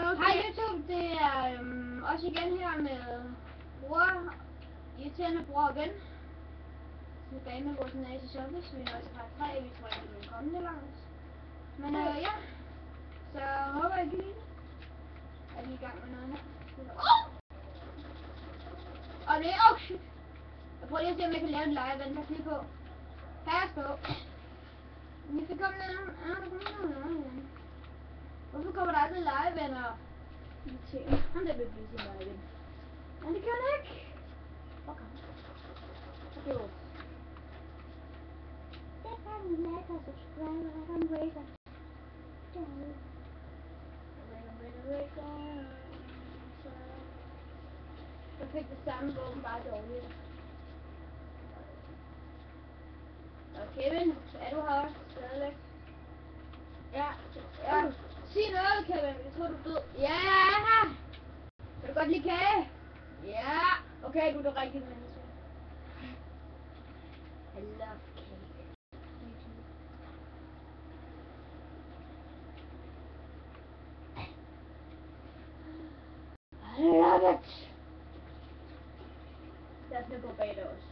Okay. Hej YouTube, det er også igen her med bror, irriterende bror og ven. Tilbage med vores næse service, vi er også part 3, vi tror ikke, det vil komme det langt. Men ja, så håber jeg lige, at vi er i gang med noget her. Og det er shit. Jeg prøver lige at se, om jeg kan lave en live, vent, pas lige på. Pas på. Vi skal komme ned. Hvorfor kommer der aldrig live, venner? Han der vil blive sin live ven. Men det kan han ikke. Okay. Okay. Det er bare en like og subscribe, og han rater. Jeg fik det samme våben, bare dårligt. Og Kevin, er du her stadigvæk? Ja. Sig noget, Kevin. Jeg tror, du er død. Ja! Kan du godt lide kage? Ja! Okay, du er det rigtige menneske. I love cake. I love it! Lad os nu gå bag det også.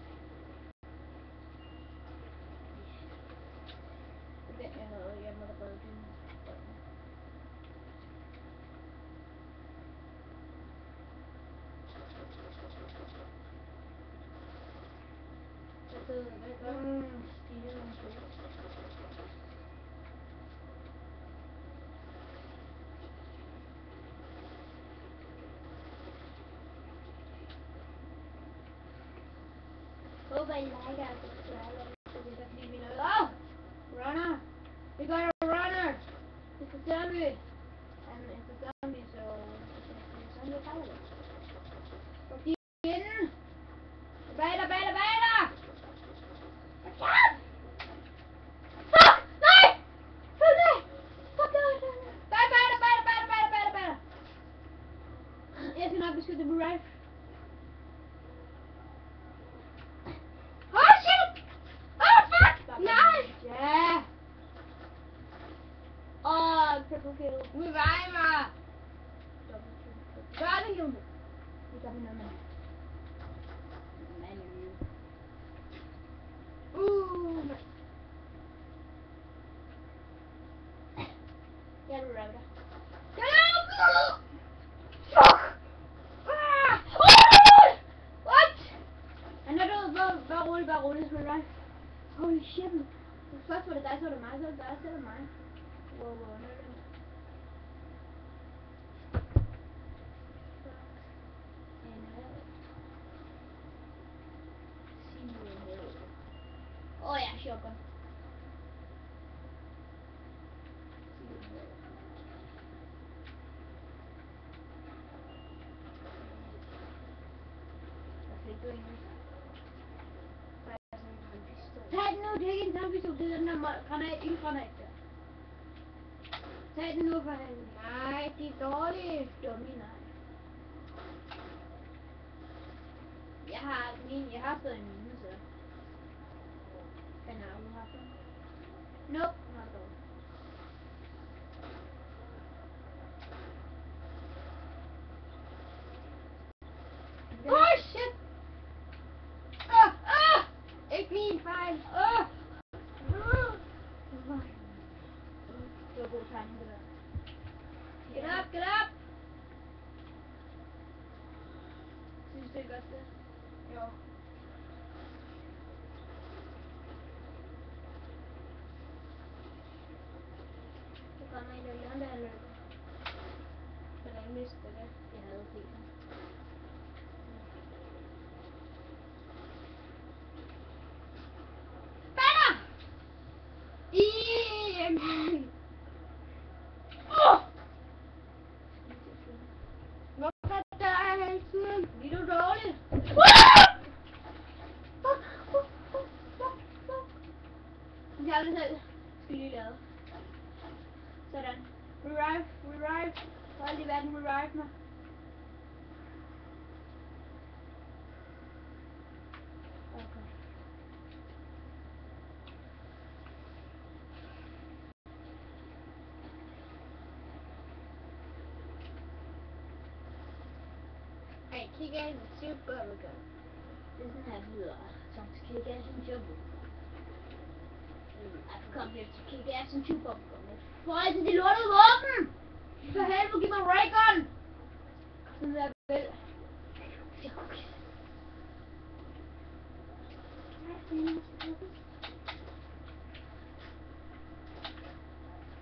Den jeg havde, jeg måtte redde den. Hope I like it. Oh! Runner! We got a runner! It's a zombie! And it's a zombie, so it's a zombie pilot. Go in! Better! Watch out! Fuck! Nej! Fuck nej! Fuck nej! Better! Jeg skal nok beskytte på rifle. Oh shit! Oh fuck! Nej! Ja! Triple kill. Revive mig! Gør det, Junge! Det gør vi noget med. Jeg er router. Fuck! What? Han er død. Bare rolig. Holy shit. Først var det dig, så var det mig, så var det dig, så var det mig. Wow, ja, shotgun. Tag den nu, det er ikke en zombie, det er den der ildgranat der. Tag den nu for helvede. Nej, de er dårlige. Dummy, nej. Jeg har stadig mine, så. Den har du haft den. Nope, not at all. Oh shit! Ikke min fejl! Det var god tegning, det der. Get up! Synes du ikke godt det? Jo. Det kommer en af hjørnet, der løber. Så der mistede det. Jeg havde bilen. Banner! Hvorfor dør jeg hele tiden? Lige du dårligt. Jeg har det selv. Skal lige lade. Sådan. Revive. For alt i verden, revive mig. Okay. Okay, kick-ass and super burger. Det er sådan her lyder, som til kick-ass and super burger. I've come here to kick ass and chew bubblegum. Hvor er det de lortede våben? For helvede, giv mig ray gun! Sådan der vel.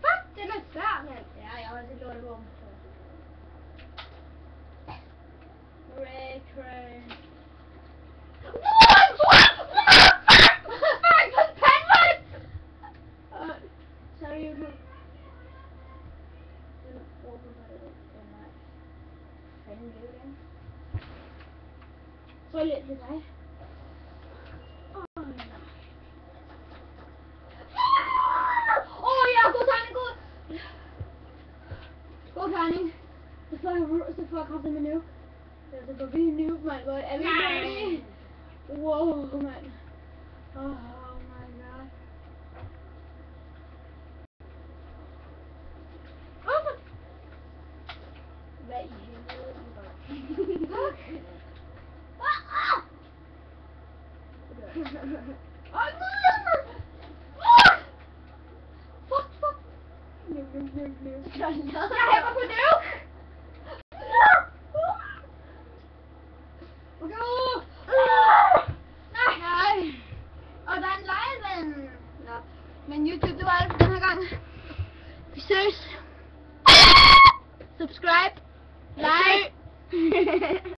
Fuck, den er svær, mand. Ja, jeg har også et lortet våben. Ray train. Sorry, you så lidt til dig. Ja, god tegning, god tegning. Så får jeg kraftigt med nuke. Så går vi nuke, mand. Hvor er vi færdige? Wow, mand. Oh my god. Hvad i helvede? Fuck! Jeg hæpper på det!